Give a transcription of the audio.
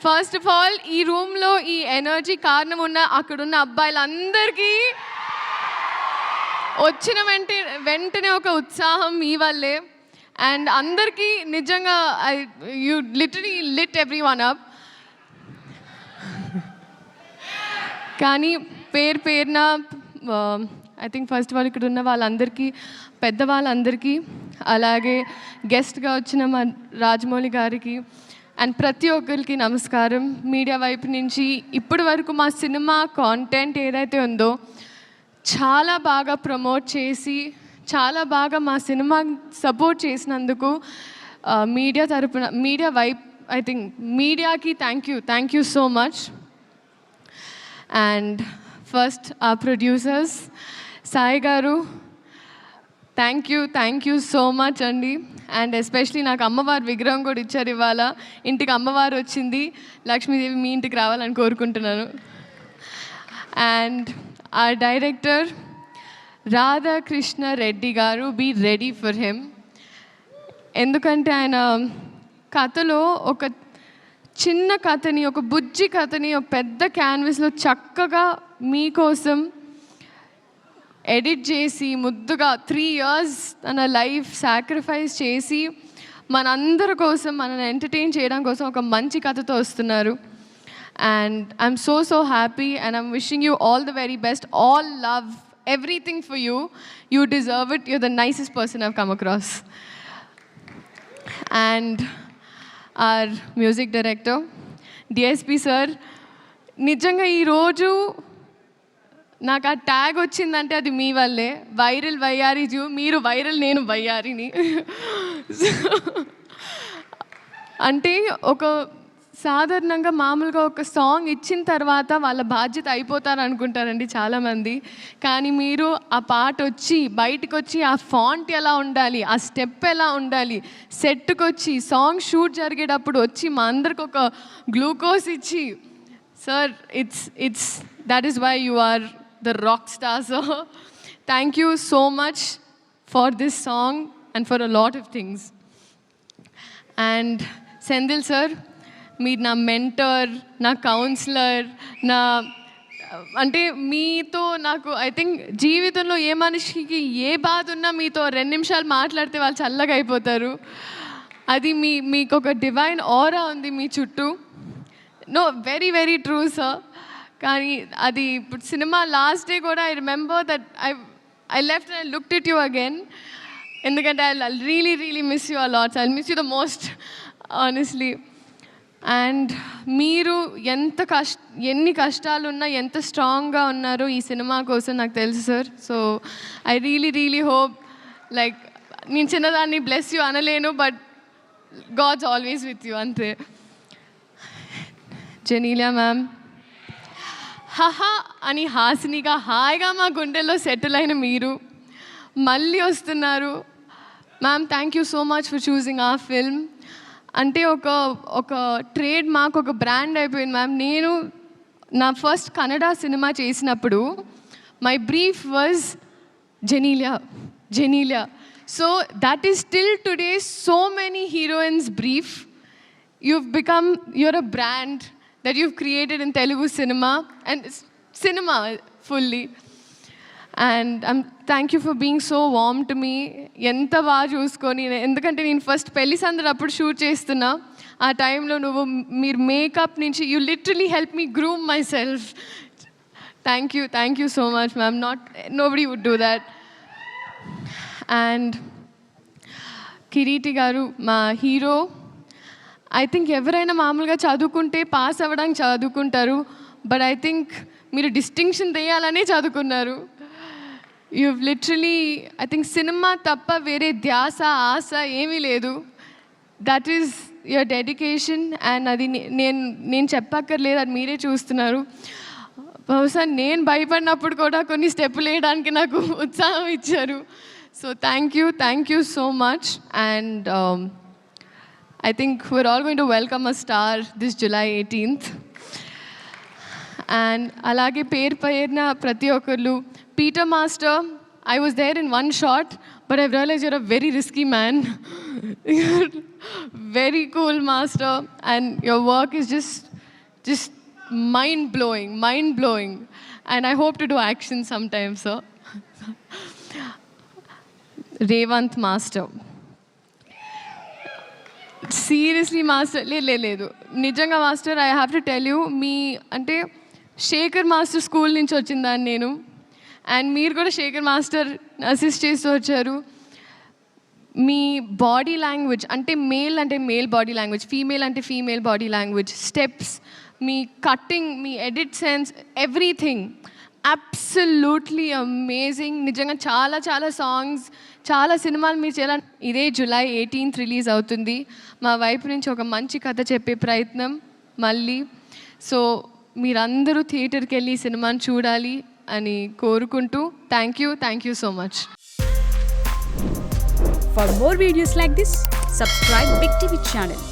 First of all ఈ రూమ్లో ఈ ఎనర్జీ కారణం ఉన్న అక్కడున్న అబ్బాయిలందరికీ వచ్చిన వెంటనే ఒక ఉత్సాహం మీ వల్లే. అండ్ అందరికీ నిజంగా you literally lit everyone up. కానీ పేరున I think first of all ఇక్కడ ఉన్న వాళ్ళందరికీ, పెద్దవాళ్ళందరికీ, అలాగే గెస్ట్గా వచ్చిన మా రాజమౌళి గారికి అండ్ ప్రతి ఒక్కరికి నమస్కారం. మీడియా వైపు నుంచి ఇప్పటి వరకు మా సినిమా కాంటెంట్ ఏదైతే ఉందో చాలా బాగా ప్రమోట్ చేసి, చాలా బాగా మా సినిమా సపోర్ట్ చేసినందుకు మీడియా తరపున, మీడియా వైపు ఐ థింక్ మీడియాకి thank you so much. And first ఆ ప్రొడ్యూసర్స్ సాయి గారు, థ్యాంక్ యూ సో మచ్ అండి. అండ్ ఎస్పెషలీ నాకు అమ్మవారి విగ్రహం కూడా ఇచ్చారు ఇవాళ. ఇంటికి అమ్మవారు వచ్చింది, లక్ష్మీదేవి మీ ఇంటికి రావాలని కోరుకుంటున్నాను. అండ్ ఆ డైరెక్టర్ రాధాకృష్ణ రెడ్డి గారు, బీ రెడీ ఫర్ హిమ్. ఎందుకంటే ఆయన కథలో ఒక చిన్న కథని, ఒక బుజ్జి కథని ఒక పెద్ద క్యాన్వస్లో చక్కగా మీకోసం ఎడిట్ చేసి ముద్దుగా 3 years తన లైఫ్ సాక్రిఫైస్ చేసి మనందరి కోసం, మనల్ని ఎంటర్టైన్ చేయడం కోసం ఒక మంచి కథతో వస్తున్నారు. And I'm so happy and I'm wishing you all the very best. All love, everything for you. You deserve it. You're the nicest person I've come across. And our music director, DSP sir, నిజంగా ఈరోజు నాకు ఆ tag వచ్చిందంటే అది మీ వల్లే. Viral వయ్యారి zoo, మీరు viral, నేను వయ్యారిని. అంటే ఒక సాధారణంగా మామూలుగా ఒక సాంగ్ ఇచ్చిన తర్వాత వాళ్ళ బాధ్యత అయిపోతారు అనుకుంటారండి చాలామంది. కానీ మీరు ఆ పాట వచ్చి బయటకు వచ్చి ఆ ఫాంట్ ఎలా ఉండాలి, ఆ స్టెప్ ఎలా ఉండాలి, సెట్కి వచ్చి సాంగ్ షూట్ జరిగేటప్పుడు వచ్చి మా అందరికి ఒక గ్లూకోజ్ ఇచ్చి, sir it's that is why you are the rock star. So thank you so much for this song and for a lot of things. And Senthil sir, మీరు నా మెంటర్, నా కౌన్సిలర్, అంటే మీతో నాకు ఐ థింక్ జీవితంలో ఏ మనిషికి ఏ బాధ ఉన్నా మీతో 2 నిమిషాలు మాట్లాడితే వాళ్ళు చల్లగా అయిపోతారు. అది మీకు ఒక డివైన్ ఆరా ఉంది మీ చుట్టూ. No, very true sir. కానీ అది ఇప్పుడు సినిమా లాస్ట్ డే కూడా I remember that I left and I looked at you again. ఎందుకంటే I really miss you a lot. I miss you the most honestly. And మీరు ఎన్ని కష్టాలున్నా ఎంత స్ట్రాంగ్గా ఉన్నారో ఈ సినిమా కోసం నాకు తెలుసు sir. So I really hope, like నేను చిన్నదాన్ని బ్లెస్ యూ అనలేను, but God's always with you, అంతే. జెనీలియా మ్యామ్, హహా అని హాసినిగా హాయిగా మా గుండెల్లో సెటిల్ అయిన మీరు మళ్ళీ వస్తున్నారు. Ma'am, thank you so much for choosing ఆ ఫిల్మ్. అంటే ఒక ట్రేడ్ మార్క్, ఒక బ్రాండ్ అయిపోయింది మ్యామ్. నేను నా ఫస్ట్ కన్నడ సినిమా చేసినప్పుడు my brief was Genelia. So that is still today so many heroines brief. you're a brand that you've created in Telugu cinema and cinema fully. And thank you for being so warm to me. ఎంత బాగా చూసుకొని, ఎందుకంటే నేను first పెళ్లి సందడి అప్పుడు shoot చేస్తున్నా. ఆ టైంలో మీరు మేకప్ నుంచి you literally help me groom myself. Thank you so much ma'am. Nobody would do that. And Kireeti garu, మా హీరో. ఐ థింక్ ఎవరైనా మామూలుగా చదువుకుంటే పాస్ అవ్వడానికి చదువుకుంటారు, బట్ ఐ థింక్ మీరు డిస్టింక్షన్ తెయాలనే చదువుకున్నారు. you've literally, I think cinema తప్ప వేరే ధ్యాస ఆశ ఏమీ లేదు. That is your dedication. And అది నేను చెప్పక్కర్లేదు, అది మీరే చూస్తున్నారు. బహుశా నేను భయపడినప్పుడు కూడా కొన్ని స్టెప్పులు వేయడానికి నాకు ఉత్సాహం ఇచ్చారు. So thank you so much. And I think we're all going to welcome a star this July 18th. And అలాగే పేరున ప్రతి ఒక్కరు, Peter Master, I was there in one shot, but I've realized you're a very risky man. You're very cool, Master, and your work is just just mind blowing. And I hope to do action sometime, sir. Revanth master, seriously master, లేదు నిజంగా master, I have to tell you, మీ అంటే Shekhar master school నుంచి వచ్చిందాన్ని నేను, and మీరు కూడా Shekhar master assist చేస్తూ వచ్చారు. మీ బాడీ లాంగ్వేజ్ అంటే మేల్ బాడీ లాంగ్వేజ్, ఫీమేల్ అంటే ఫీమేల్ బాడీ లాంగ్వేజ్, స్టెప్స్, మీ కట్టింగ్, మీ edit sense, everything absolutely amazing. నిజంగా చాలా సాంగ్స్, చాలా సినిమాలు మీరు చేయాలి. ఇదే July 18th రిలీజ్ అవుతుంది. మా వైపు నుంచి ఒక మంచి కథ చెప్పే ప్రయత్నం మళ్ళీ. సో మీరందరూ థియేటర్కి వెళ్ళి ఈ సినిమాని చూడాలి అని కోరుకుంటూ thank you so much. For more videos like this, subscribe Big TV channel.